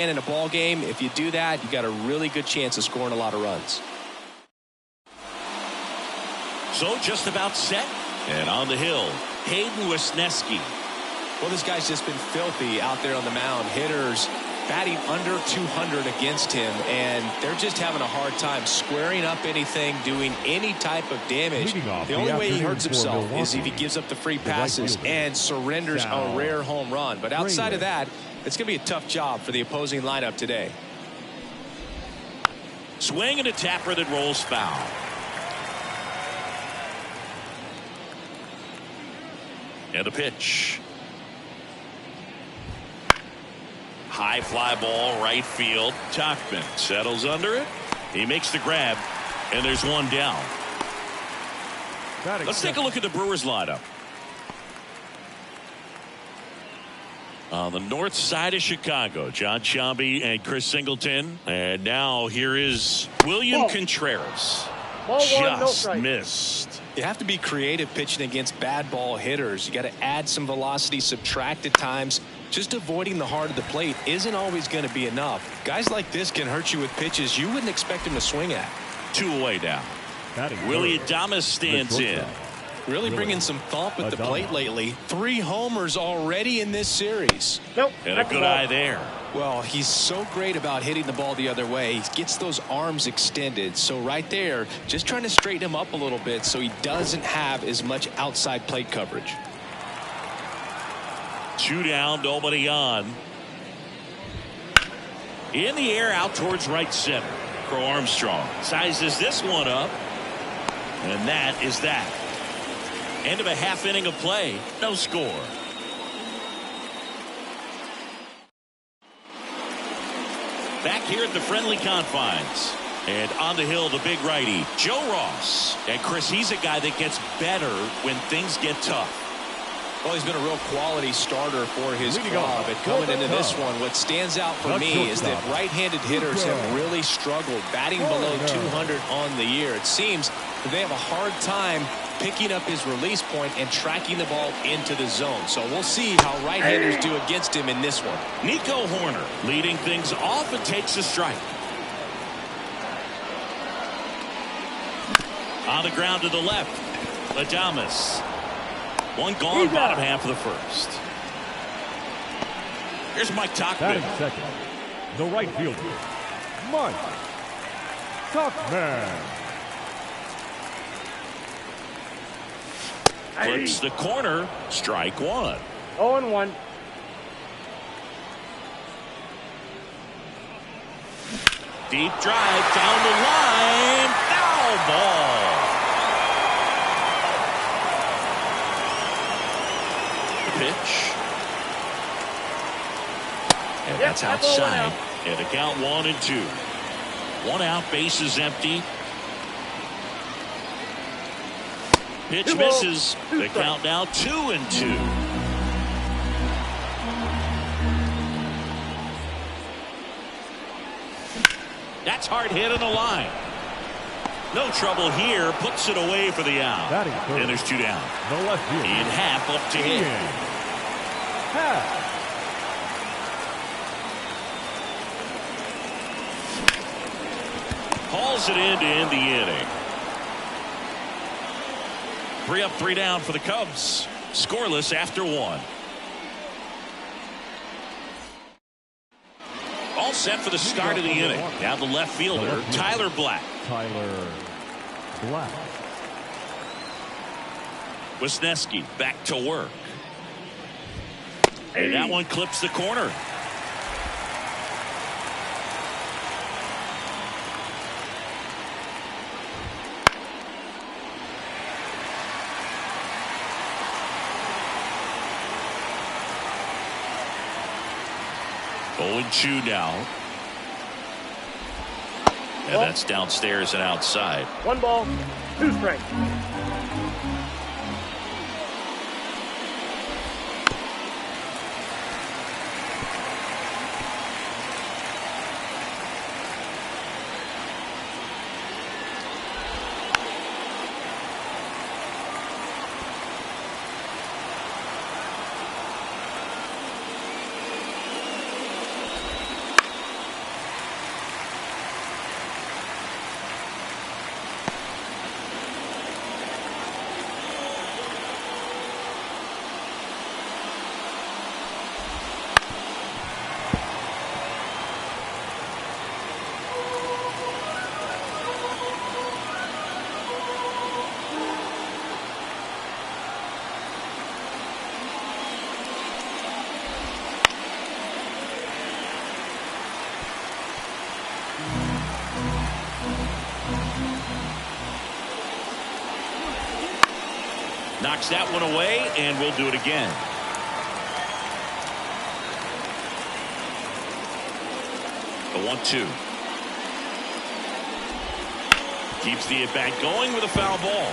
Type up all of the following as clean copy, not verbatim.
And in a ball game, if you do that, you got a really good chance of scoring a lot of runs. So just about set. And on the hill, Hayden Wisniewski. Well, this guy's just been filthy out there on the mound. Hitters batting under 200 against him, and they're just having a hard time squaring up anything, doing any type of damage. The only way he hurts himself is if he gives up the free passes and surrenders a rare home run. But outside of that, it's going to be a tough job for the opposing lineup today. Swing and a tapper that rolls foul. And a pitch. High fly ball, right field. Tachman settles under it. He makes the grab, and there's one down. Let's take a look at the Brewers lineup. On the north side of Chicago, John Sciambi and Chris Singleton. And now here is William Contreras. Just missed. You have to be creative pitching against bad ball hitters. You got to add some velocity, subtract at times. Just avoiding the heart of the plate isn't always going to be enough. Guys like this can hurt you with pitches you wouldn't expect him to swing at. 2 away now. Willie Adames stands in. Really bringing some thump at the plate lately. 3 homers already in this series. And a good eye there. Well, he's so great about hitting the ball the other way. He gets those arms extended. So right there, just trying to straighten him up a little bit so he doesn't have as much outside plate coverage. 2 down, nobody on. In the air, out towards right center. Crow Armstrong sizes this one up. And that is that. End of a half inning of play. No score. Back here at the friendly confines. And on the hill, the big righty, Joe Ross. And Chris, he's a guy that gets better when things get tough. Well, he's been a real quality starter for his club. And coming into this one, what stands out for me is that right-handed hitters have really struggled, batting below 200 on the year. It seems that they have a hard time picking up his release point and tracking the ball into the zone. So we'll see how right-handers do against him in this one. Nico Horner leading things off and takes a strike. On the ground to the left, Adames. One gone, bottom half of the first. Here's Mike Tachman. Second, the right fielder, Mike Tachman. Flips the corner, strike 1. 0-1. Deep drive down the line, foul ball. Pitch. And that's outside. And the count 1-2. 1 out, bases empty. Pitch misses. The count now 2-2. That's hard hit on the line. No trouble here. Puts it away for the out. And there's 2 down. The left field. In half up to hit. Hauls it in to end the inning. 3 up, 3 down for the Cubs. Scoreless after 1. All set for the start of the inning. Now the left fielder, Tyler Black. Wisniewski back to work. And that one clips the corner. Oh, 2 now. And that's downstairs and outside. 1 ball, 2 strikes. Knocks that one away, and we'll do it again. The 1-2. Keeps the at-bat going with a foul ball.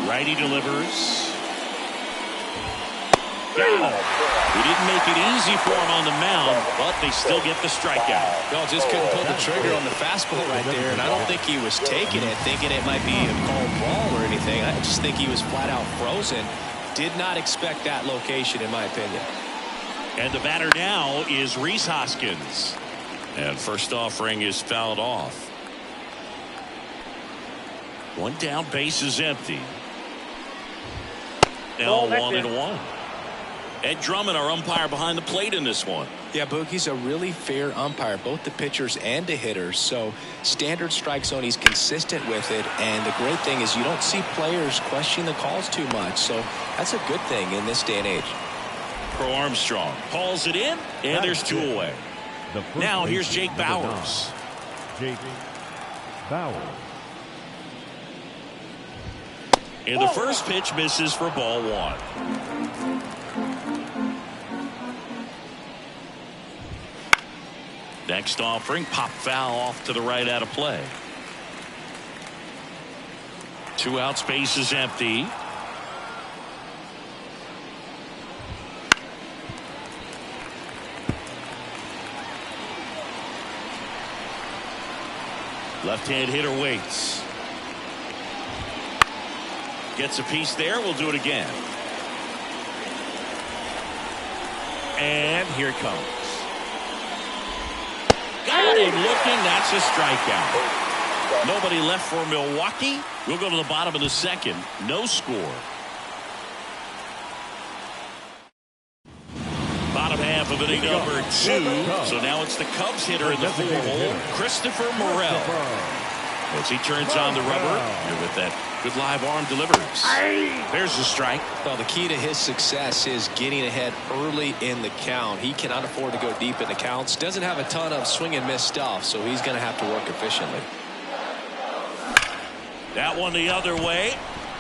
Righty delivers. We didn't make it easy for him on the mound, but they still get the strikeout. No, just couldn't pull the trigger on the fastball right there, and I don't think he was taking it, thinking it might be a called ball or anything. I just think he was flat out frozen. Did not expect that location, in my opinion. And the batter now is Rhys Hoskins. And first offering is fouled off. One down, base is empty. Now 1-1. Ed Drummond, our umpire behind the plate in this one. Yeah, Boogie's a really fair umpire, both the pitchers and the hitters. So standard strike zone, he's consistent with it. And the great thing is you don't see players question the calls too much. So that's a good thing in this day and age. Pro Armstrong hauls it in, and there's two away. Now here's Jake Bauers. Jake Bauers. And the first pitch misses for ball one. Next offering, pop foul off to the right out of play. 2 out, space is empty. Left-hand hitter waits. Gets a piece there. We'll do it again. And here it comes. Got him looking. That's a strikeout. Nobody left for Milwaukee. We'll go to the bottom of the second. No score. Bottom half of inning number 2. So now it's the Cubs hitter in the 4-hole, Christopher Morel. As he turns on the rubber, and with that good live arm delivers. There's the strike. Well, the key to his success is getting ahead early in the count. He cannot afford to go deep in the counts. Doesn't have a ton of swing and miss stuff, so he's going to have to work efficiently. That one the other way,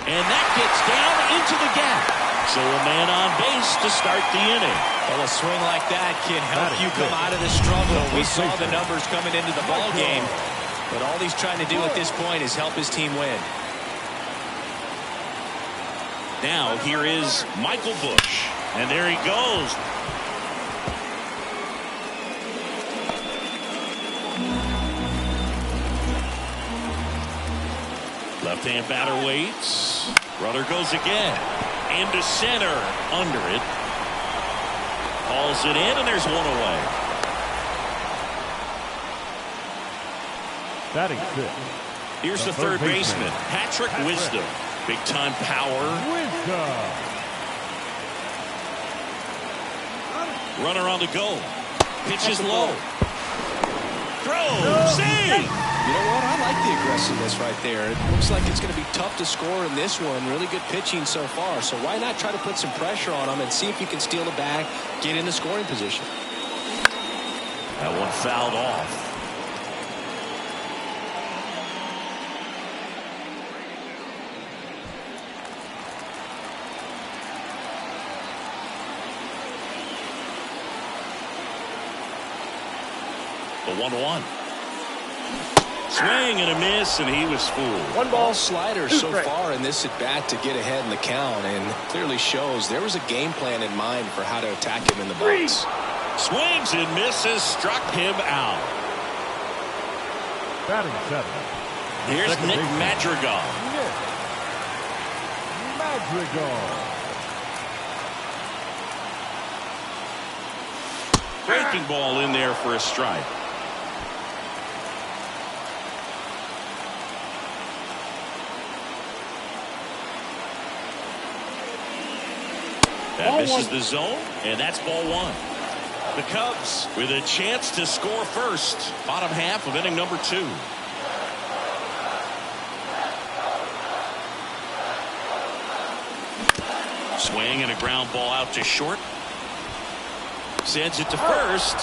and that gets down into the gap. So a man on base to start the inning. Well, a swing like that can help you come out of the struggle. We saw the numbers coming into the ball game, but all he's trying to do at this point is help his team win. Now here is Michael Busch, and there he goes. Left-hand batter waits. Runner goes again. Into center. Under it. Hauls it in, and there's one away. Batting fifth. Here's the third baseman, Patrick Wisdom. Big-time power. Runner on the go. Pitch is low. Throw. Save. You know what? I like the aggressiveness right there. It looks like it's going to be tough to score in this one. Really good pitching so far. So why not try to put some pressure on him and see if you can steal the bag, get in the scoring position. That one fouled off. The 1-1. Swing and a miss, and he was fooled. One ball slider so far in this at bat to get ahead in the count, and clearly shows there was a game plan in mind for how to attack him in the box. Swings and misses, struck him out. Batting seven. Here's Nick Madrigal. Breaking ball in there for a strike. That misses the zone, and that's ball one. The Cubs with a chance to score first. Bottom half of inning number 2. Swing and a ground ball out to short. Sends it to first.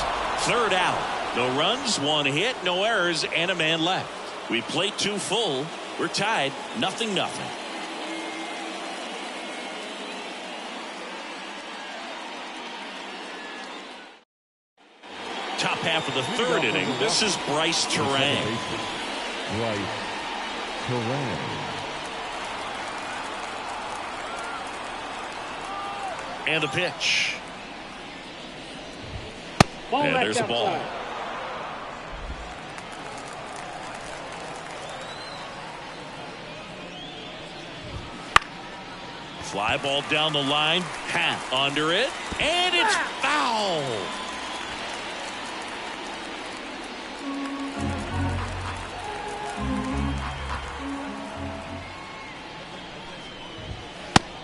Third out. No runs, 1 hit, no errors, and a man left. We play 2 full. We're tied 0-0. Top half of the third inning. This is Bryce Terang. Bryce Terang. And the pitch. Ball And back there's the ball. outside. Fly ball down the line. Half under it. And it's foul.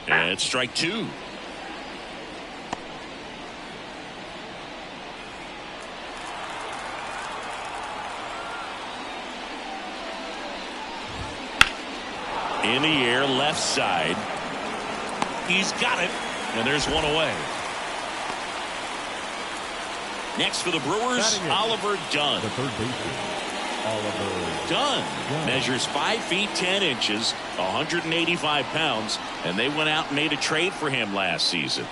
And strike two. In the air, left side. He's got it. And there's one away. Next for the Brewers, Oliver Dunn. The third baseman, Oliver Dunn measures 5 feet 10 inches, 185 pounds, and they went out and made a trade for him last season.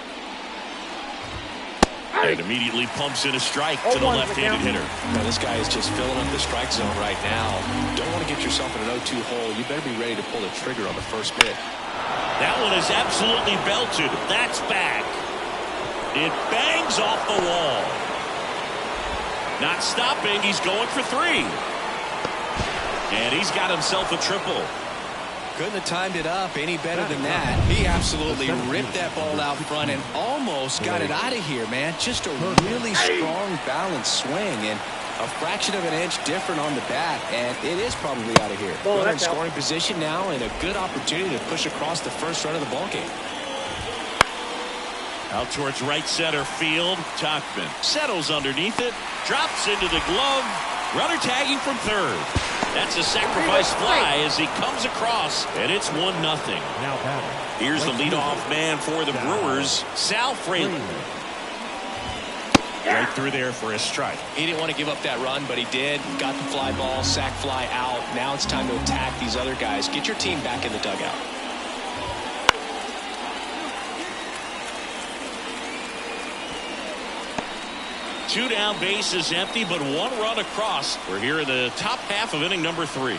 And immediately pumps in a strike to the left-handed hitter. Now, this guy is just filling up the strike zone right now. Don't want to get yourself in an 0-2 hole. You better be ready to pull the trigger on the first pitch. That one is absolutely belted. That's back. It bangs off the wall. Not stopping. He's going for 3. And he's got himself a triple. Couldn't have timed it up any better than that. He absolutely ripped that ball out front and almost got it out of here, man. Just a really strong, balanced swing, and a fraction of an inch different on the bat, and it is probably out of here. Runner in scoring position now, and a good opportunity to push across the first run of the ballgame. Out towards right center field. Tauchman settles underneath it, drops into the glove. Runner tagging from third. That's a sacrifice fly as he comes across, and it's 1-0. now batting. Here's the leadoff man for the Brewers, Sal Fraley. Right through there for a strike. He didn't want to give up that run, but he did. Got the fly ball, sac fly out. Now it's time to attack these other guys. Get your team back in the dugout. Two down, bases empty, but 1 run across. We're here in the top half of inning number 3.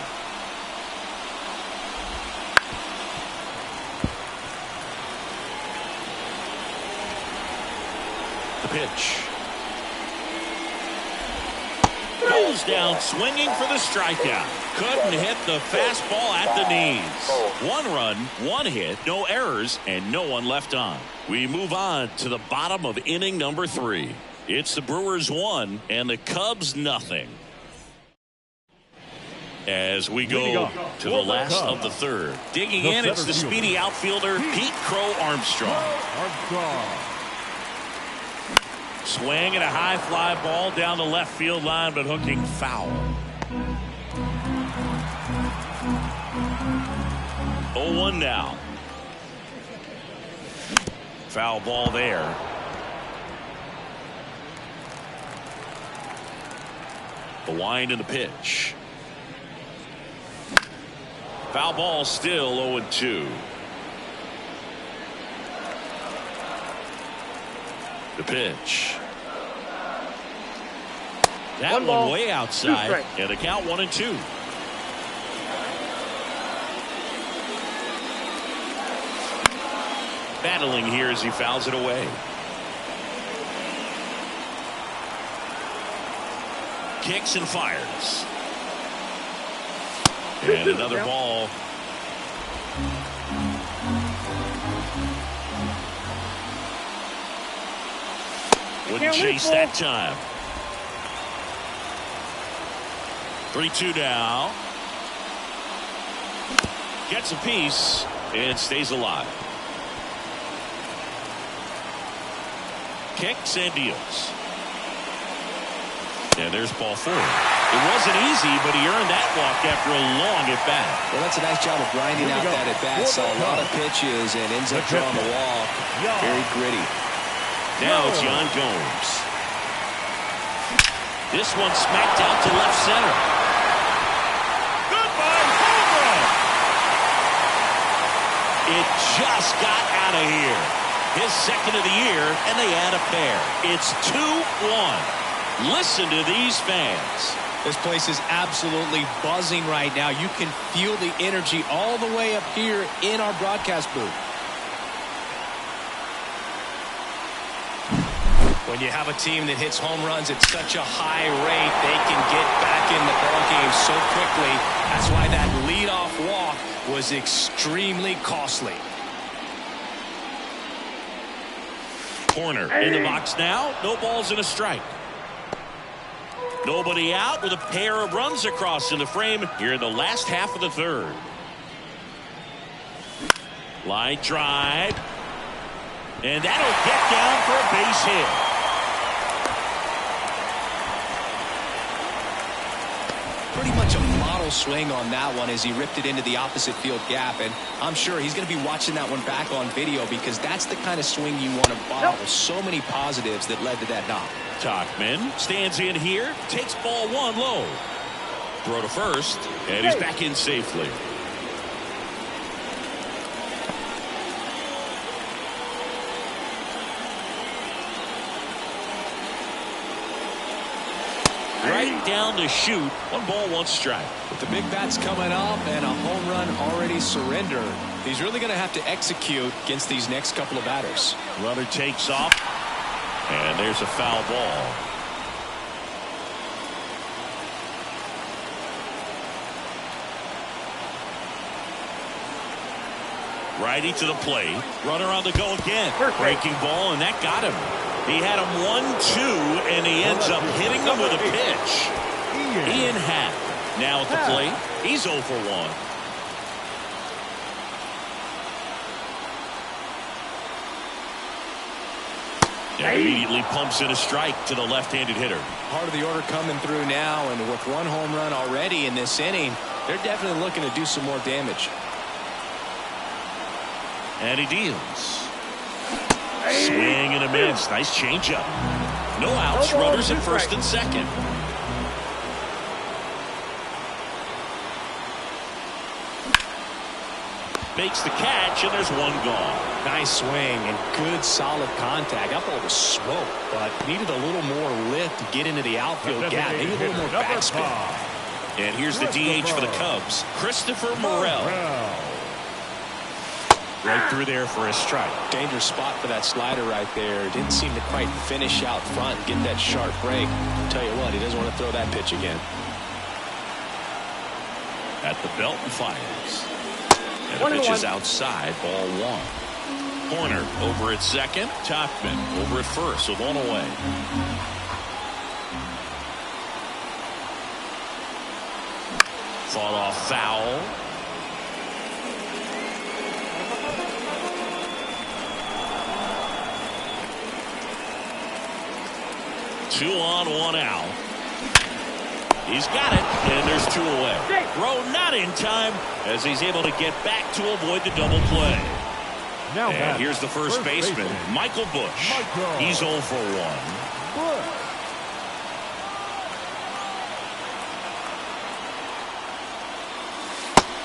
The pitch. Goes down swinging for the strikeout. Couldn't hit the fastball at the knees. 1 run, 1 hit, no errors, and no one left on. We move on to the bottom of inning number 3. It's the Brewers 1 and the Cubs 0. As we go to the last of the third. Digging in, it's the speedy outfielder, Pete Crow Armstrong. Swing and a high fly ball down the left field line, but hooking foul. 0-1 now. Foul ball there. The wind and the pitch. Foul ball still 0-2. The pitch. That one way outside. And the count 1-2. Battling here as he fouls it away. Kicks and fires. And another ball. Wouldn't chase that time. 3-2 now. Gets a piece and stays alive. Kicks and deals. And there's ball 4. It wasn't easy, but he earned that walk after a long at-bat. Well, that's a nice job of grinding out that at-bat. Saw a lot of pitches and ends up drawing the walk. Very gritty. Now it's Yan Gomes. This one smacked out to left center. Goodbye, home run. It just got out of here. His second of the year, and they add a pair. It's 2-1. Listen to these fans. This place is absolutely buzzing right now. You can feel the energy all the way up here in our broadcast booth. When you have a team that hits home runs at such a high rate, they can get back in the ballgame so quickly. That's why that leadoff walk was extremely costly. Corner in the box now. No balls and a strike. Nobody out with a pair of runs across in the frame here in the last half of the third. Line drive. And that'll get down for a base hit. Pretty much a model swing on that one as he ripped it into the opposite field gap, and I'm sure he's going to be watching that one back on video because that's the kind of swing you want to bottle. So many positives that led to that knock. Tauchman stands in here, takes ball one low. Throw to first, and he's back in safely. Right down to shoot. 1 ball, 1 strike. With the big bats coming up and a home run already surrendered, he's really going to have to execute against these next couple of batters. Runner takes off, and there's a foul ball. Righty to the plate. Runner on the go again. Breaking ball, and that got him. He had him 1-2, and he ends up hitting them with a pitch. Ian Happ now at the plate. He's 0 for 1. And immediately pumps in a strike to the left-handed hitter. Part of the order coming through now, and with 1 home run already in this inning, they're definitely looking to do some more damage. And he deals. Swing and a miss. Nice changeup. No outs. Runners at first and second. Makes the catch, and there's 1 gone. Nice swing and good solid contact. That ball was smoke, but needed a little more lift to get into the outfield gap. Maybe a little more backspin. And here's the DH for the Cubs, Christopher Morel. Right through there for a strike. Dangerous spot for that slider right there. Didn't seem to quite finish out front, get that sharp break. I'll tell you what, he doesn't want to throw that pitch again. At the belt and fires. And the pitch is outside, ball 1. Corner over at second. Tauchman over at first with 1 away. Fought off foul. Two on, 1 out. He's got it, and there's 2 away. Throw not in time as he's able to get back to avoid the double play. Now and here's the first baseman, Michael Busch. He's 0 for 1.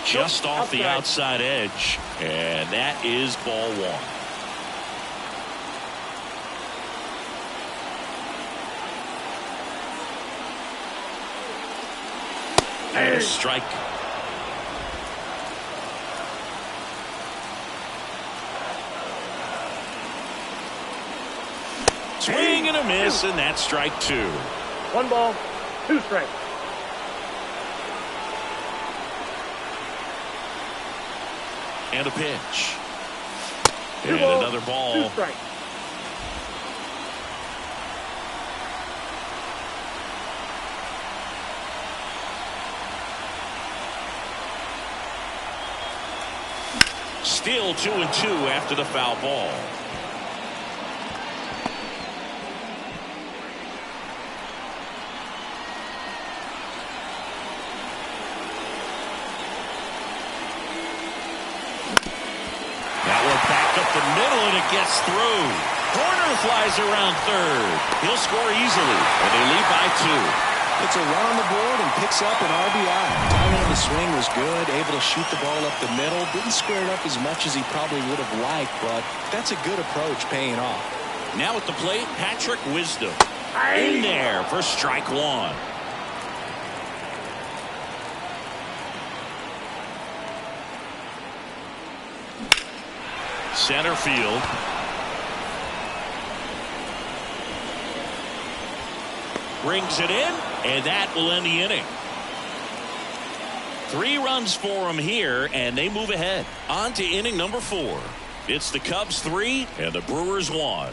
Just off the outside edge, and that is ball 1. And a strike. Swing and a miss, and that's strike 2. 1 ball, 2 strikes. And a pitch. 2 And balls, another ball. 2 strikes. Still 2-2 after the foul ball. That one back up the middle, and it gets through. Corner flies around third. He'll score easily, and they lead by 2. It's a run on the board and picks up an RBI. Timing of the swing was good, able to shoot the ball up the middle. Didn't square it up as much as he probably would have liked, but that's a good approach paying off. Now at the plate, Patrick Wisdom. In there for strike one. Center field. Brings it in, and that will end the inning. 3 runs for him here, and they move ahead. On to inning number 4. It's the Cubs 3 and the Brewers 1.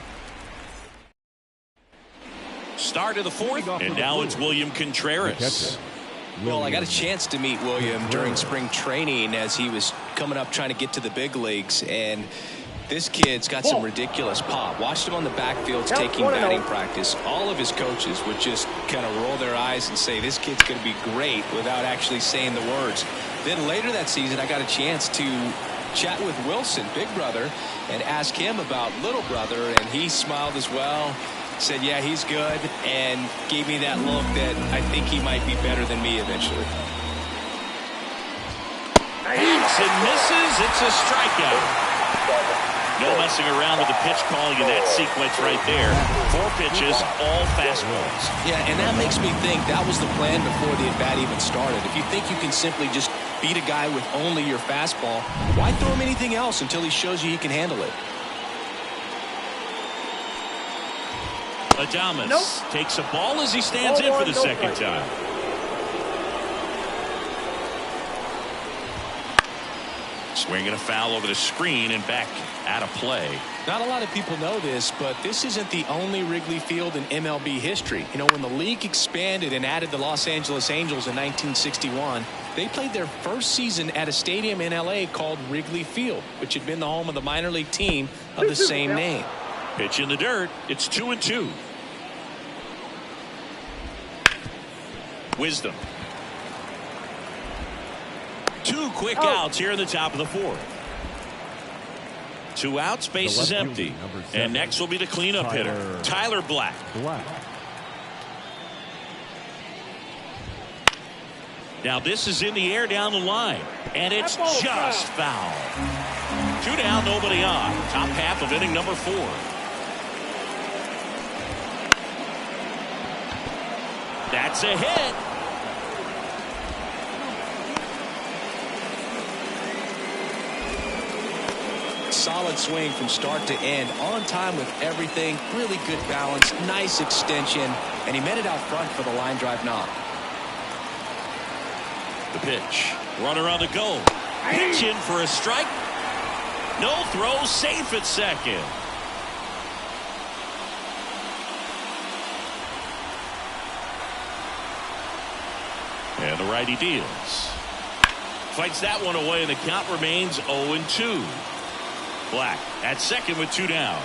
Start of the 4th, and now it's William Contreras. Well, I got a chance to meet William during spring training as he was coming up trying to get to the big leagues, and this kid's got some ridiculous pop. Watched him on the backfields taking batting practice. All of his coaches would just kind of roll their eyes and say, this kid's going to be great, without actually saying the words. Then later that season, I got a chance to chat with Wilson, big brother, and ask him about little brother, and he smiled as well. Said, yeah, he's good, and gave me that look that I think he might be better than me eventually. Hits and misses. It's a strikeout. No messing around with the pitch calling in that sequence right there. 4 pitches, all fastballs. Yeah, and that makes me think that was the plan before the at-bat even started. If you think you can simply just beat a guy with only your fastball, why throw him anything else until he shows you he can handle it? Adames takes a ball as he stands in for the second time. Swinging a foul over the screen and back out of play. Not a lot of people know this, but this isn't the only Wrigley Field in MLB history. You know, when the league expanded and added the Los Angeles Angels in 1961, they played their first season at a stadium in L.A. called Wrigley Field, which had been the home of the minor league team of the same name. Pitch in the dirt. It's 2-2. Wisdom. 2 quick outs here in the top of the 4th. 2 outs, base is empty. And next will be the cleanup hitter, Tyler Black. Now this is in the air down the line, and it's just foul. 2 down, nobody on. Top half of inning number 4. That's a hit. Solid swing from start to end, on time with everything, really good balance, nice extension, and he met it out front for the line drive knock. The pitch, runner on the go, pitch in for a strike. No throw, safe at second. And the righty deals. Fights that one away, and the count remains 0-2. Black at second with 2 down.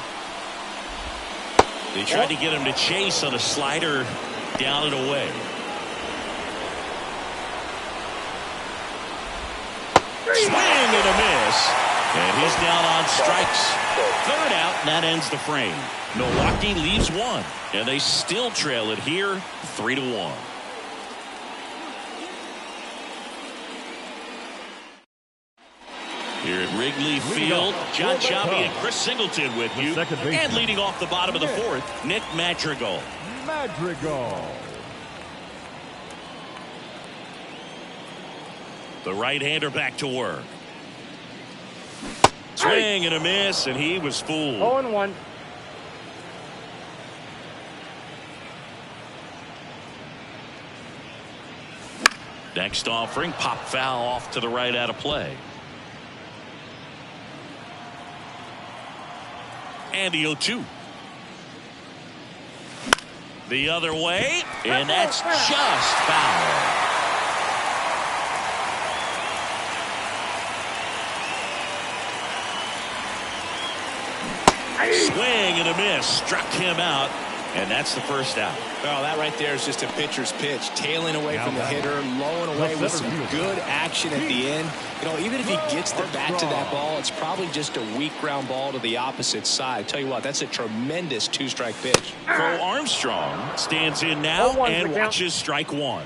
They tried to get him to chase on a slider down and away. Swing and a miss. And he's down on strikes. 3rd out, and that ends the frame. Milwaukee leaves 1, and they still trail it here 3-1. Here at Wrigley Field, John Chambi and Chris Singleton with you. And leading off the bottom of the 4th, Nick Madrigal. The right-hander back to work. Swing and a miss, and he was fooled. 0-1. Next offering, pop foul off to the right out of play. And the 0-2. The other way, and that's just foul. Swing and a miss, struck him out. And that's the first out. Well, that right there is just a pitcher's pitch. Tailing away from the hitter, lowing away with some good action at the end. You know, even if he gets the bat to that ball, it's probably just a weak ground ball to the opposite side. Tell you what, that's a tremendous two-strike pitch. Cole Armstrong stands in now and watches strike one.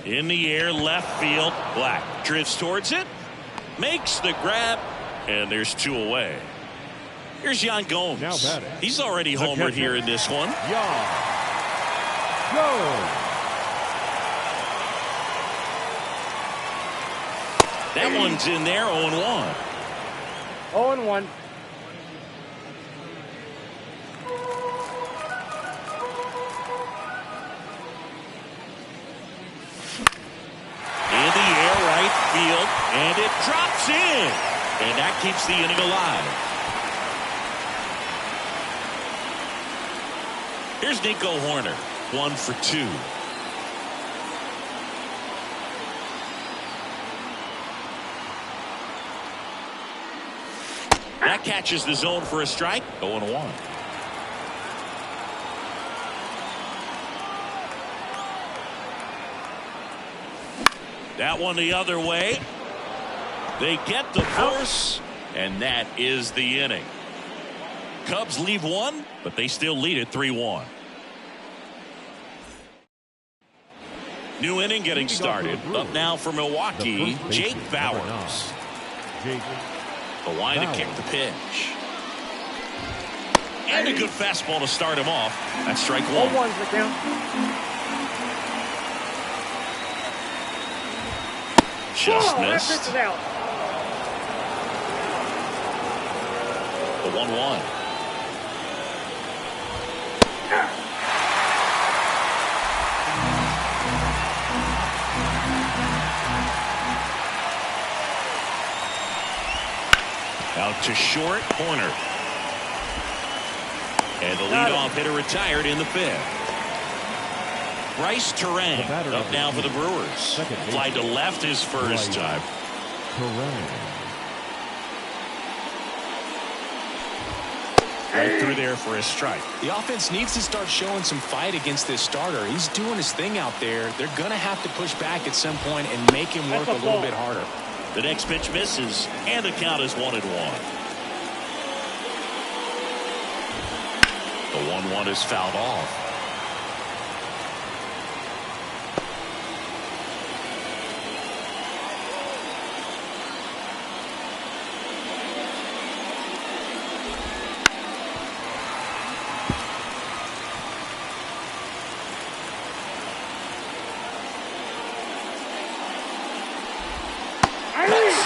In the air, left field. Black drifts towards it. Makes the grab, and there's two away. Here's Yan Gomes. Now batting. He's already homered here in this one. That one's in there, 0-1. 0-1. In the air, right field, and it drops in. And that keeps the inning alive. Here's Nico Horner, 1 for 2. That catches the zone for a strike, 0-1. That one the other way. They get the force, and that is the inning. Cubs leave one, but they still lead it 3-1. New inning getting started. Up now for Milwaukee, Jake Bauers. The line to kick the pitch. And a good fastball to start him off. That's strike one. 0-1's the count. Just That missed. pitch is out. The 1-1. Out to short, Horner. And the leadoff hitter retired in the 5th. Bryce Terang up now for the Brewers. Fly to left his first time. Right through there for a strike. The offense needs to start showing some fight against this starter. He's doing his thing out there. They're going to have to push back at some point and make him work a little bit harder. The next pitch misses, and the count is 1-1. The 1-1 is fouled off.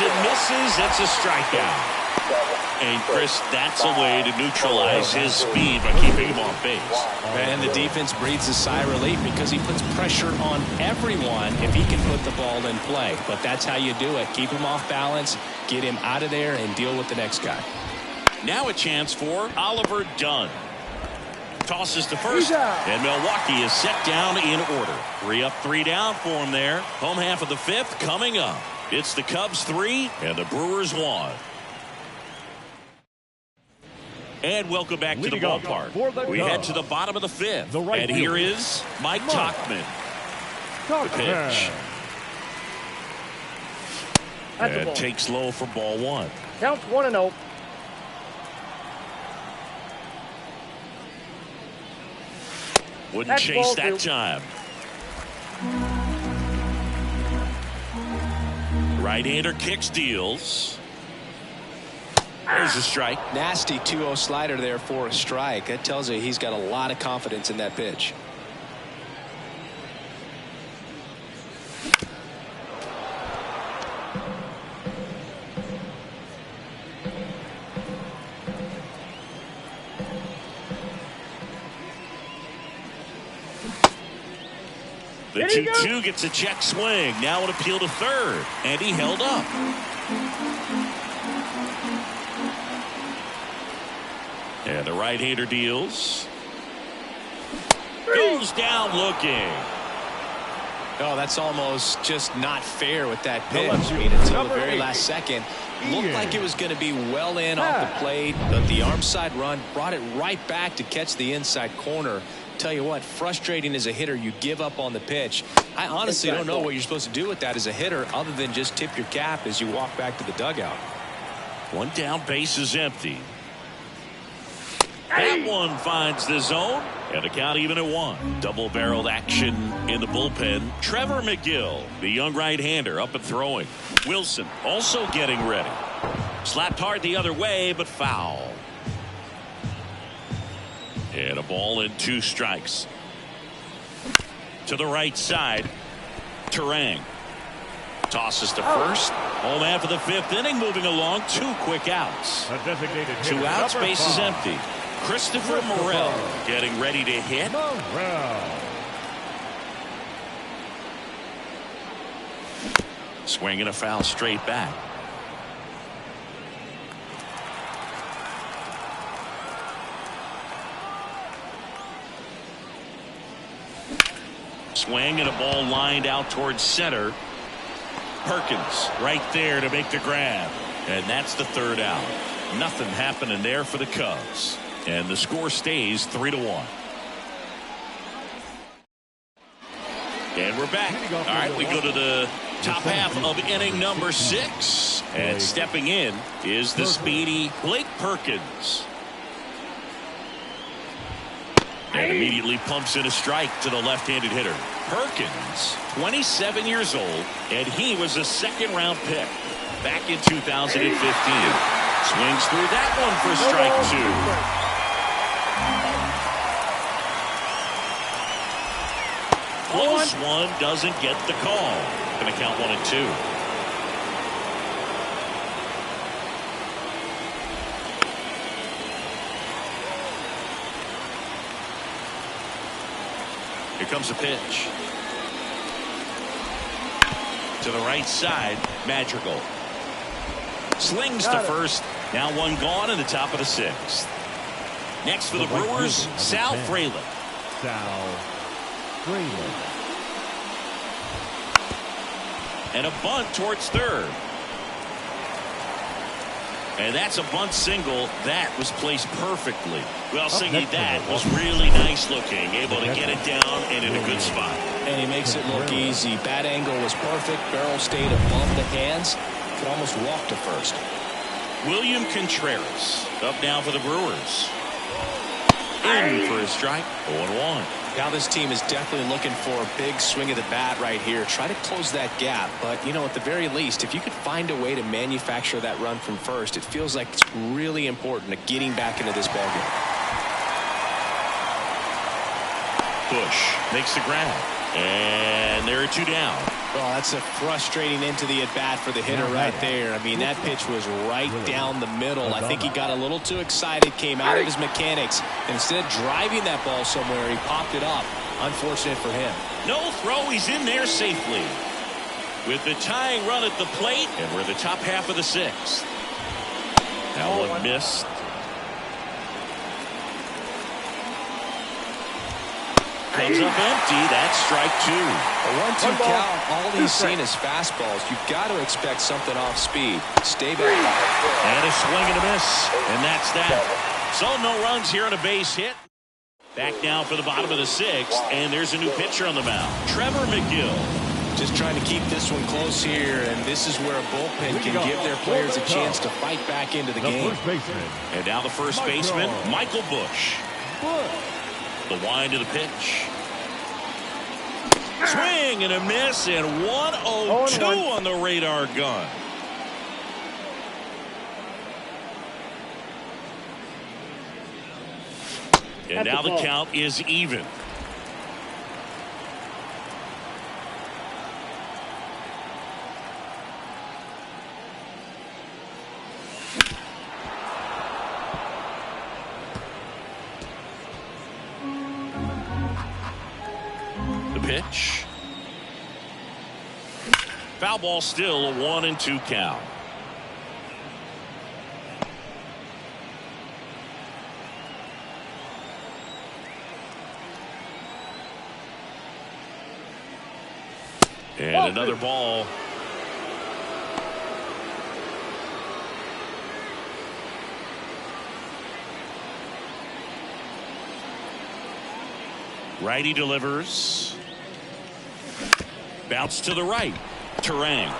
And misses. It's a strikeout. And Chris, that's a way to neutralize his speed by keeping him off base. And the defense breathes a sigh of relief because he puts pressure on everyone if he can put the ball in play. But that's how you do it. Keep him off balance, get him out of there, and deal with the next guy. Now a chance for Oliver Dunn. Tosses to first, and Milwaukee is set down in order. 3 up, 3 down for him there. Home half of the 5th coming up. It's the Cubs 3 and the Brewers 1. And welcome back to the ballpark. We head to the bottom of the 5th. And here is Mike Tauchman. The pitch. And takes low for ball 1. Counts 1-0. Wouldn't chase that time. Right-hander kicks, deals. There's a strike. Nasty 2-0 slider there for a strike. That tells you he's got a lot of confidence in that pitch. The 2-2 gets a check swing. Now an appeal to third. And he held up. And the right-hander deals. Goes down looking. Oh, that's almost just not fair with that pitch. I mean, until the very last second, looked like it was going to be well in off the plate, but the arm side run brought it right back to catch the inside corner. Tell you what, frustrating as a hitter, you give up on the pitch. I honestly don't know what you're supposed to do with that as a hitter other than just tip your cap as you walk back to the dugout. One down, base is empty. That one finds the zone, and the count even at 1. Double-barreled action in the bullpen. Trevor McGill, the young right-hander, up and throwing. Wilson also getting ready. Slapped hard the other way, but foul. And a ball and 2 strikes. To the right side, Turang. Tosses to first. Home after the 5th inning, moving along. 2 quick outs. 2 outs, base is empty. Christopher Morel getting ready to hit. Swinging a foul straight back. Swing and a ball lined out towards center. Perkins right there to make the grab. And that's the 3rd out. Nothing happening there for the Cubs. And the score stays 3-1. And we're back. All right, we go to the top half of inning number 6. And stepping in is the speedy Blake Perkins. And immediately pumps in a strike to the left-handed hitter. Perkins, 27 years old, and he was a 2nd-round pick back in 2015. Swings through that one for strike 2. Close one, doesn't get the call. Going to count 1-2. Here comes a pitch. To the right side, Madrigal. Slings to first. Now 1 gone in the top of the 6th. Next for the Brewers, Sal Frelick. And a bunt towards 3rd. And that's a bunt single. That was placed perfectly. Well, Singy, that was really nice looking. Able to get it down and in a good spot. And he makes it look easy. Bat angle was perfect. Barrel stayed above the hands. Could almost walk to first. William Contreras up now for the Brewers. In for a strike. 0-1. Now this team is definitely looking for a big swing of the bat right here. Try to close that gap. But, you know, at the very least, if you could find a way to manufacture that run from first, it feels like it's really important to getting back into this ballgame. Bush makes the grab. And there are 2 down. Well, that's a frustrating into the at-bat for the hitter right there. I mean, that pitch was right down the middle. I think he got a little too excited, came out of his mechanics. And instead of driving that ball somewhere, he popped it up. Unfortunate for him. No throw. He's in there safely. With the tying run at the plate, and we're the top half of the 6th. That one missed. Comes up empty. That's strike 2. A 1-2 count. All he's seen is fastballs. You've got to expect something off speed. Stay back. And a swing and a miss. And that's that. So no runs here on a base hit. Back now for the bottom of the 6th. And there's a new pitcher on the mound. Trevor McGill. Just trying to keep this one close here. And this is where a bullpen can give their players a chance to fight back into the game. And now the first baseman, Michael Bush. The wind of the pitch. Swing and a miss, and 1-0-2 on the radar gun. And now the count is even. Pitch. Foul ball, still a 1-2 count. And another ball. Righty delivers. Bounce to the right. Terang.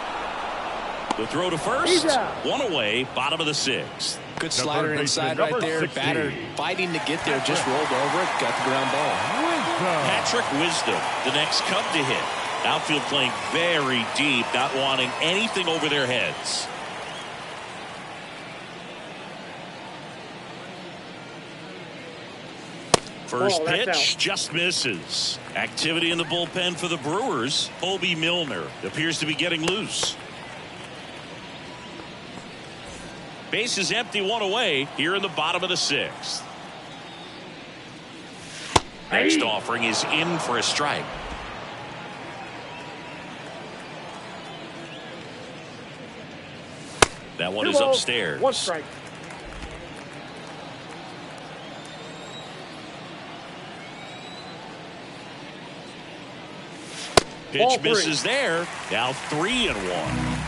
The throw to first. One away. Bottom of the sixth. Good slider inside right there. Batter fighting to get there. Just rolled over it. Got the ground ball. Patrick Wisdom, the next Cub to hit. Outfield playing very deep, not wanting anything over their heads. First pitch just misses. Activity in the bullpen for the Brewers. Obi Milner appears to be getting loose. Base is empty, one away here in the bottom of the sixth. Next offering is in for a strike. That one is upstairs. One strike. Pitch misses there. Now 3-1.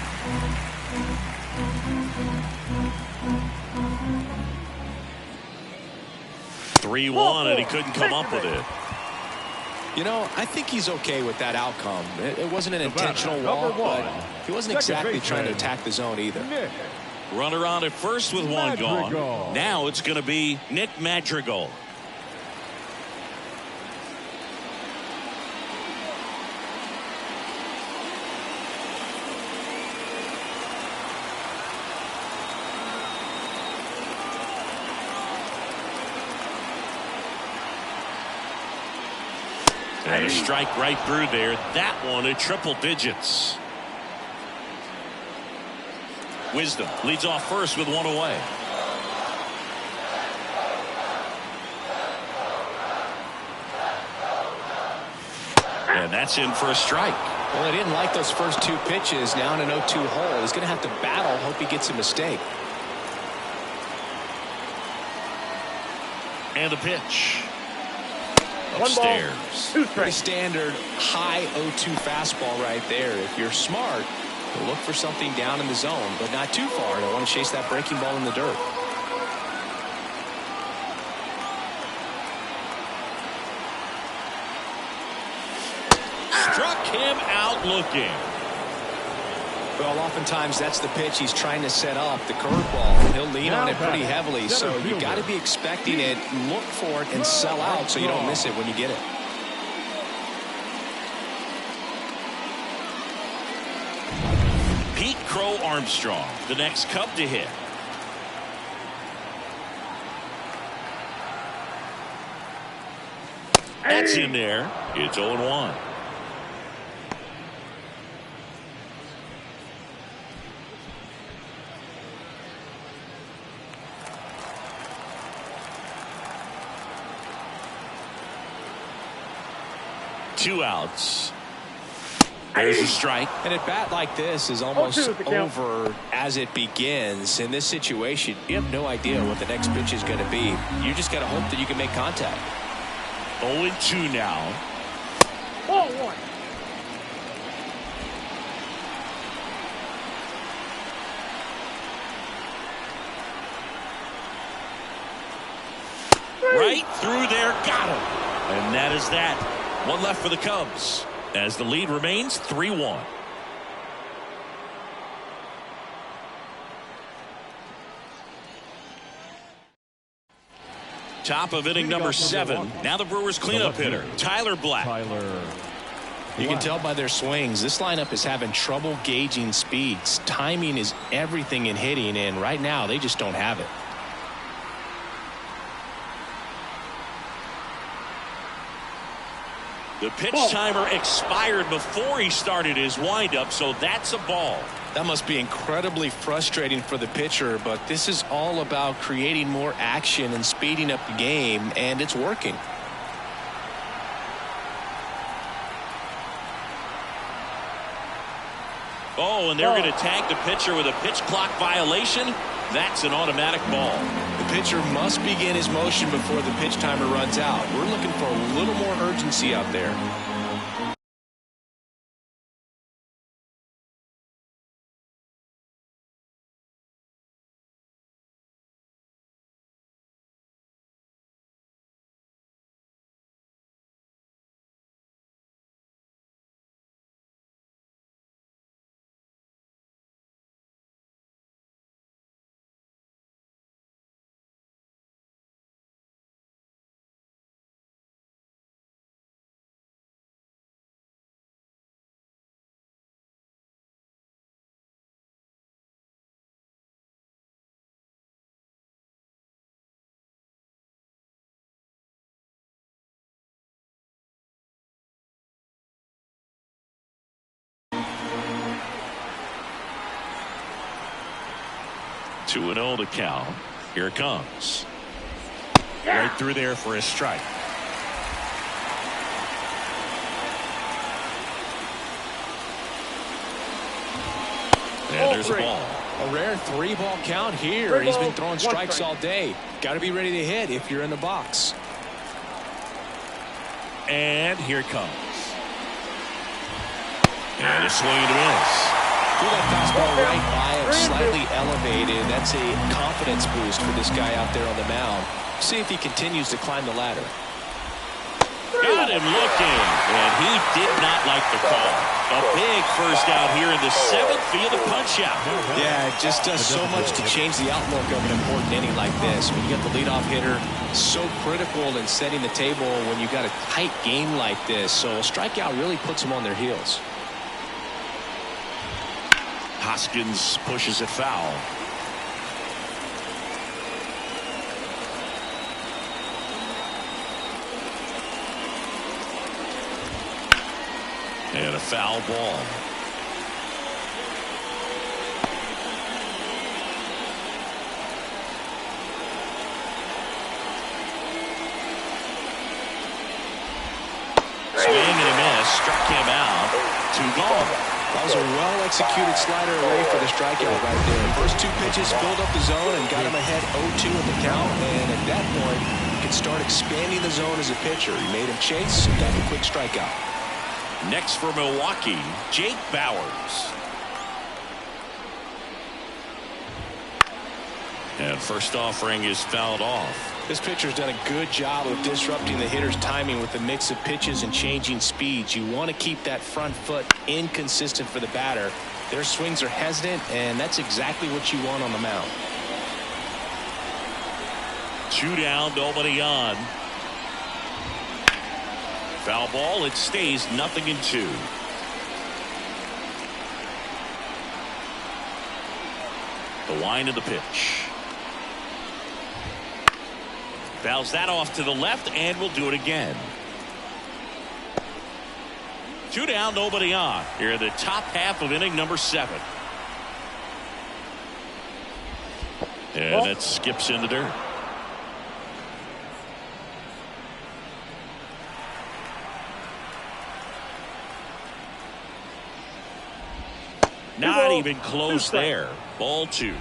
And he couldn't come up with it. You know, I think he's okay with that outcome. It wasn't an intentional walk, but he wasn't exactly trying to attack the zone either. Runner on at first with one gone. Now it's going to be Nick Madrigal. And a strike right through there. That one at triple digits. Wisdom leads off first with one away. And that's in for a strike. Well, he didn't like those first two pitches. Now in an 0-2 hole. He's going to have to battle. Hope he gets a mistake. And a pitch. Upstairs. Pretty standard high 0-2 fastball right there. If you're smart, you'll look for something down in the zone, but not too far. Don't want to chase that breaking ball in the dirt. Struck him out looking. Well, oftentimes that's the pitch he's trying to set up, the curveball. He'll lean on it pretty heavily, so you got to be expecting it, look for it, and sell out so you don't miss it when you get it. Pete Crow Armstrong, the next Cub to hit. That's in there. It's 0-1. Two outs. There's a strike. And at bat like this is almost over as it begins. In this situation, you have no idea what the next pitch is going to be. You just got to hope that you can make contact. 0-2 now. 0-1. Right through there, got him. And that is that. One left for the Cubs as the lead remains 3-1. Top of inning number 7. Now the Brewers cleanup hitter, Tyler Black. You can tell by their swings, this lineup is having trouble gauging speeds. Timing is everything in hitting, and right now they just don't have it. The pitch timer expired before he started his windup, so that's a ball. That must be incredibly frustrating for the pitcher, but this is all about creating more action and speeding up the game, and it's working. Oh, and they're going to tag the pitcher with a pitch clock violation. That's an automatic ball. The pitcher must begin his motion before the pitch timer runs out. We're looking for a little more urgency out there. 2-0 to count. Here it comes. Right through there for a strike. And there's a ball. A rare 3-ball count here. He's been throwing strikes all day. Got to be ready to hit if you're in the box. And here it comes. And a swing and a miss. Threw that fastball right by him, slightly elevated. That's a confidence boost for this guy out there on the mound. See if he continues to climb the ladder. Got him looking, and he did not like the call. A big first out here in the 7th via the punch out. Yeah, it just does so much to change the outlook of an important inning like this. When you got the leadoff hitter, so critical in setting the table when you got a tight game like this. So a strikeout really puts them on their heels. Hoskins pushes it foul. And a foul ball. Swing and a miss. Struck him out. 2 gone. That was a well-executed slider away for the strikeout right there. First 2 pitches filled up the zone and got him ahead 0-2 in the count. And at that point, you can start expanding the zone as a pitcher. He made him chase and got the quick strikeout. Next for Milwaukee, Jake Bowers. And first offering is fouled off. This pitcher's done a good job of disrupting the hitter's timing with a mix of pitches and changing speeds. You want to keep that front foot inconsistent for the batter. Their swings are hesitant, and that's exactly what you want on the mound. 2 down, nobody on. Foul ball, it stays 0-2. The wind of the pitch. Fouls that off to the left, and we'll do it again. 2 down, nobody on. Here in the top half of inning number 7. And that skips in the dirt. Not even close there. Ball 2.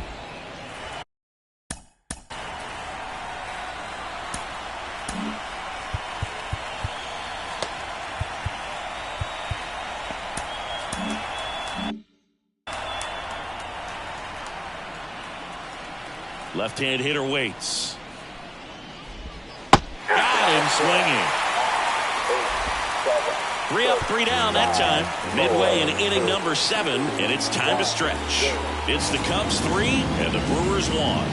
Left-hand hitter waits. Got him swinging. 3 up, 3 down that time. Midway in inning number 7, and it's time to stretch. It's the Cubs 3 and the Brewers 1.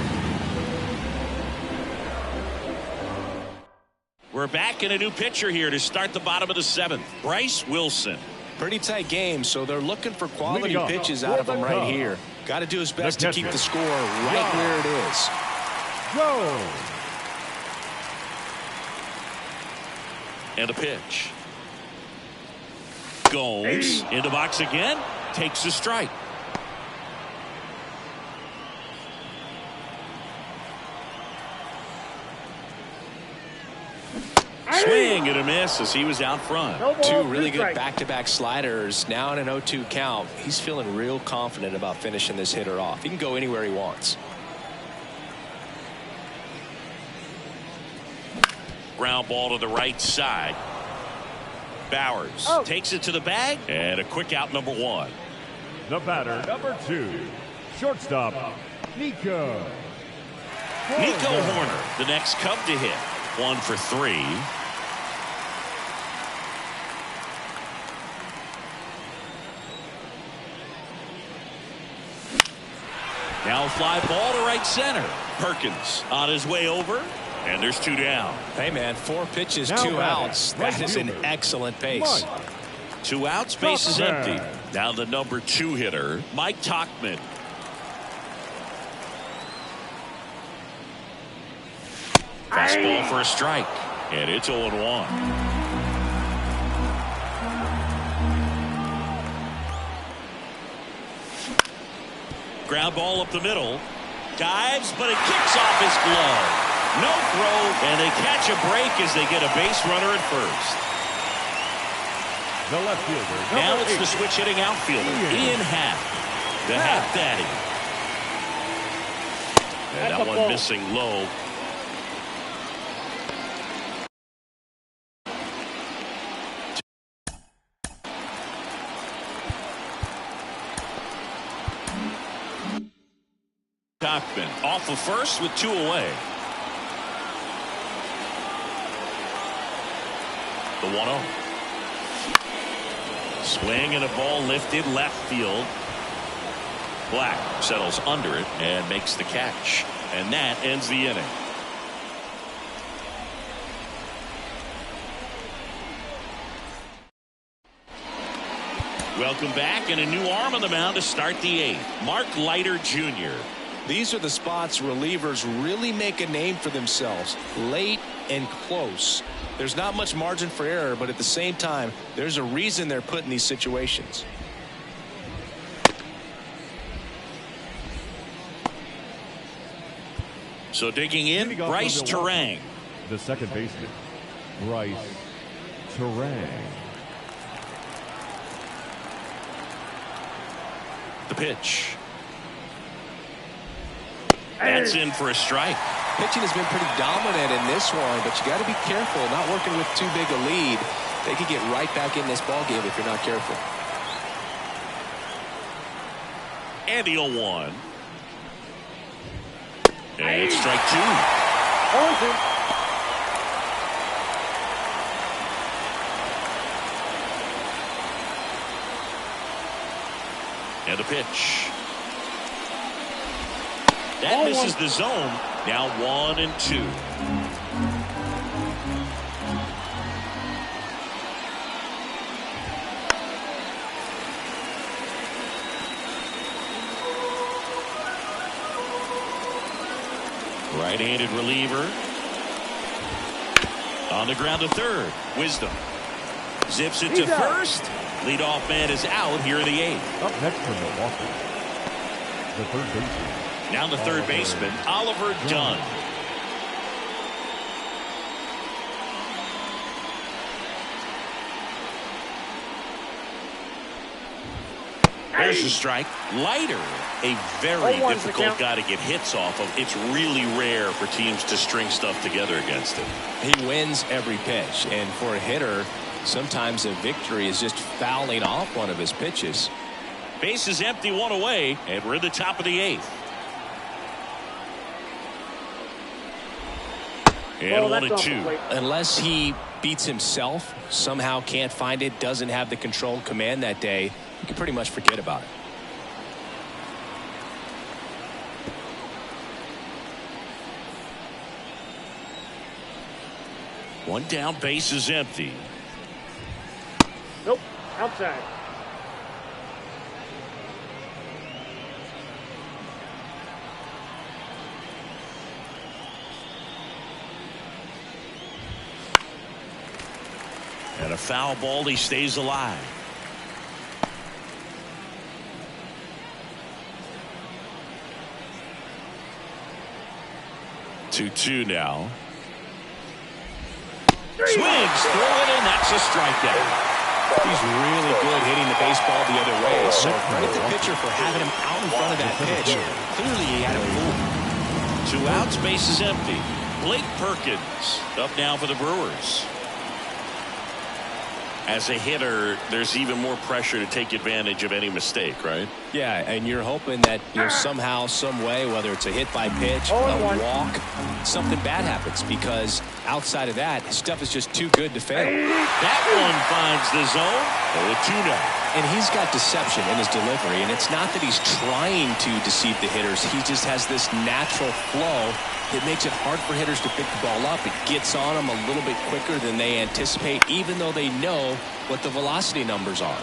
We're back in a new pitcher here to start the bottom of the 7th. Bryce Wilson. Pretty tight game, so they're looking for quality pitches out of him right here. Got to do his best to keep the score right where it is. Go. And a pitch. Gomes in the box again. Takes a strike. Swing and a miss as he was out front. 2 really good back-to-back sliders. Now in an 0-2 count. He's feeling real confident about finishing this hitter off. He can go anywhere he wants. Ground ball to the right side. Bowers takes it to the bag, and a quick out, number 1. The batter, number 2, shortstop, Nico. Horner, the next Cub to hit. 1 for 3. Now a fly ball to right center. Perkins on his way over. And there's 2 down. Hey, man, 4 pitches, 2 outs. That is an excellent pace. 2 outs, base is empty. Now the number 2 hitter, Mike Tauchman. Fastball for a strike. And it's 0-1. Ground ball up the middle. Dives, but it kicks off his glove. No throw, and they catch a break as they get a base runner at first. The left fielder. Now number it's 8. the switch hitting outfielder, Ian Happ. The Happ Daddy. And that one missing low. Stockman off of first with 2 away. The 1-0. Swing and a ball lifted left field. Black settles under it and makes the catch. And that ends the inning. Welcome back, and a new arm on the mound to start the 8th. Mark Leiter Jr. These are the spots relievers really make a name for themselves. Late and close. There's not much margin for error, but at the same time, there's a reason they're put in these situations. So digging in, Bryce Terang. The second baseman, Bryce Terang. The pitch. That's in for a strike. Pitching has been pretty dominant in this one, but you got to be careful. Not working with too big a lead. They could get right back in this ball game if you're not careful. And the 0-1. And it's strike 2. And the pitch. That misses the zone. Now 1-2. Right-handed reliever. On the ground to third. Wisdom. Zips it to first. Leadoff man is out here in the 8th. Up next for Milwaukee, the third baseman. Now the third baseman, Oliver Dunn. There's the strike. Leiter, a very difficult guy to get hits off of. It's really rare for teams to string stuff together against him. He wins every pitch, and for a hitter, sometimes a victory is just fouling off one of his pitches. Base is empty, 1 away, and we're in the top of the 8th. And 1-2. Unless he beats himself, somehow can't find it, doesn't have the controlled command that day, you can pretty much forget about it. One down, base is empty. Nope, outside. And a foul ball, he stays alive. Two now. Swings through it, and that's a strikeout. He's really good hitting the baseball the other way. So credit the pitcher for having him out in front of that pitch. Clearly he had him fooled. 2 outs, base is empty. Blake Perkins up now for the Brewers. As a hitter, there's even more pressure to take advantage of any mistake, right? Yeah, and you're hoping that somehow, some way, whether it's a hit by pitch, a walk, something bad happens, because outside of that, stuff is just too good to fail. That one finds the zone. 0-2 now. And he's got deception in his delivery, and it's not that he's trying to deceive the hitters. He just has this natural flow that makes it hard for hitters to pick the ball up. It gets on them a little bit quicker than they anticipate, even though they know what the velocity numbers are.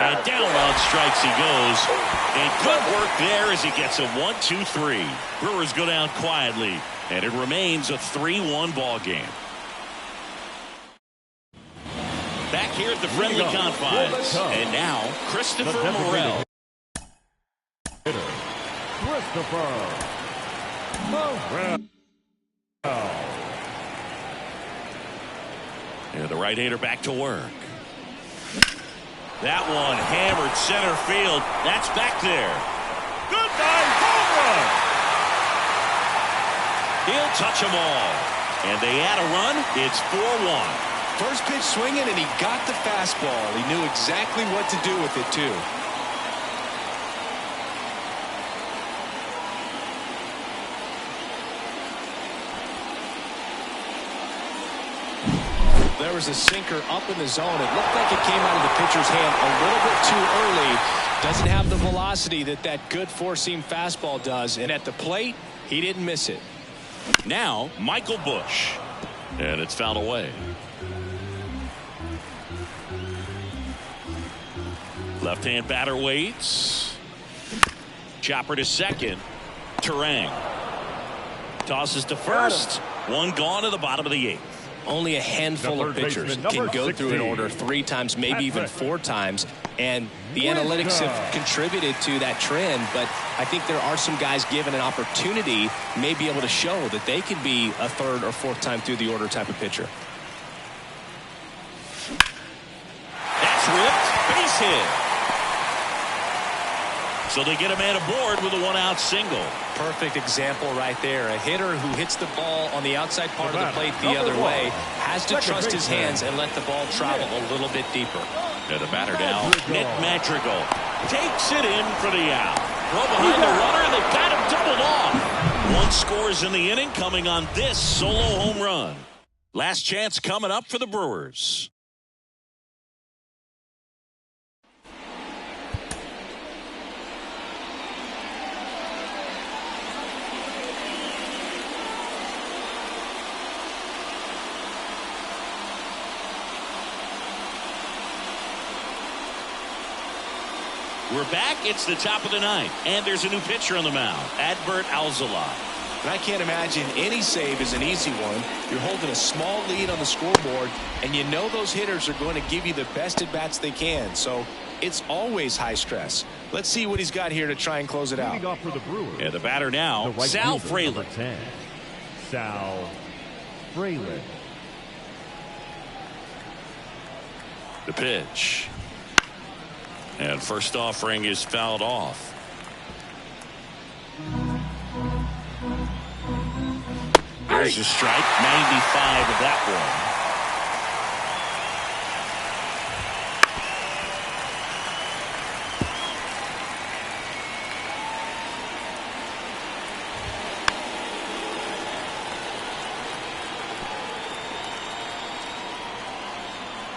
And down on strikes he goes. And good work there as he gets a 1-2-3. Brewers go down quietly, and it remains a 3-1 ball game. Back here at the friendly confines. And now, Christopher Morel. Christopher Morel. And the right-hander back to work. That one hammered center field. That's back there. Goodbye, home run. He'll touch them all. And they add a run. It's 4-1. First pitch swinging, and he got the fastball. He knew exactly what to do with it, too. There was a sinker up in the zone. It looked like it came out of the pitcher's hand a little bit too early. Doesn't have the velocity that good four-seam fastball does. And at the plate, he didn't miss it. Now, Michael Busch. And it's fouled away. Left-hand batter waits. Chopper to second. Terang. Tosses to first. One gone to the bottom of the 8th. Only a handful of pitchers can go through an order 3 times, maybe even 4 times. And the analytics have contributed to that trend. But I think there are some guys given an opportunity may be able to show that they could be a 3rd or 4th time through the order type of pitcher. That's ripped. Base hit. So they get a man aboard with a 1-out single. Perfect example right there. A hitter who hits the ball on the outside part of the plate the other way has to trust his hands and let the ball travel a little bit deeper. And the batter now, Nick Madrigal, takes it in for the out. Throw behind the runner, and they've got him doubled off. 1 scores in the inning, coming on this solo home run. Last chance coming up for the Brewers. We're back. It's the top of the 9th, and there's a new pitcher on the mound, Adbert Alzolay. And I can't imagine any save is an easy one. You're holding a small lead on the scoreboard, and you know those hitters are going to give you the best at bats they can. So it's always high stress. Let's see what he's got here to try and close it out. For the Brewers, and the batter now, right Sal Frelick. Sal Frelick. The pitch. And first offering is fouled off. There's a strike. 95 of that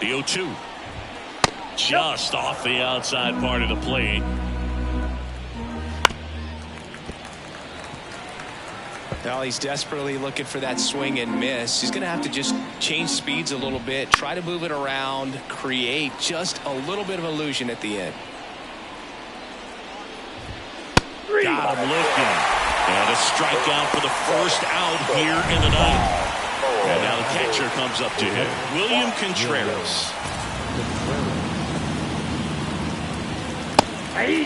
one. The 0-2. Just off the outside part of the plate. Now he's desperately looking for that swing and miss. He's going to have to just change speeds a little bit, try to move it around, create just a little bit of illusion at the end. Got him looking. And a strikeout for the first out here in the 9th. And now the catcher comes up to him, William Contreras. You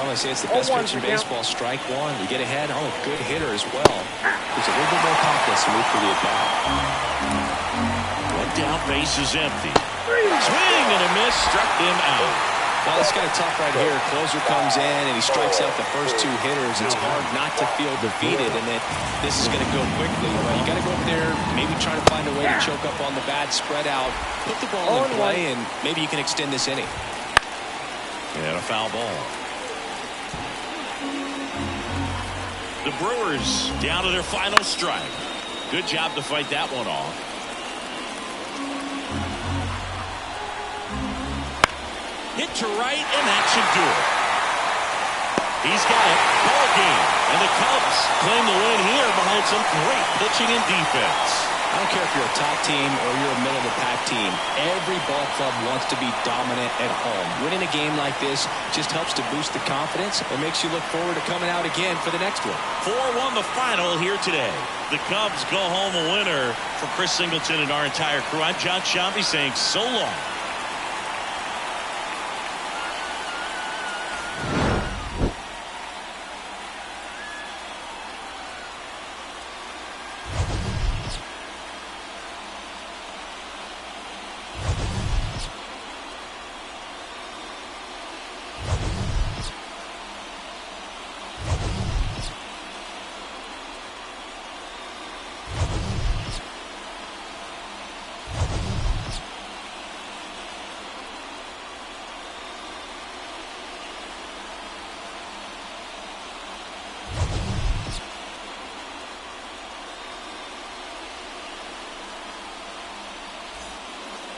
always say it's the best pitch in baseball. Strike 1. You get ahead. Oh, good hitter as well. There's a little bit more confidence to move for the at-bat. One down, base is empty. Swing and a miss, struck him out. Well, it's kind of tough right here. Closer comes in and he strikes out the first 2 hitters. It's hard not to feel defeated and that this is going to go quickly. Well, you got to go up there, maybe try to find a way to choke up on the bat, spread out, put the ball in play, and maybe you can extend this inning. And a foul ball. The Brewers down to their final strike. Good job to fight that one off. Hit to right, and that should do it. He's got it. Ball game. And the Cubs claim the win here behind some great pitching and defense. I don't care if you're a top team or you're a middle-of-the-pack team. Every ball club wants to be dominant at home. Winning a game like this just helps to boost the confidence and makes you look forward to coming out again for the next one. 4-1 the final here today. The Cubs go home a winner. For Chris Singleton and our entire crew, I'm John Sciambi saying so long.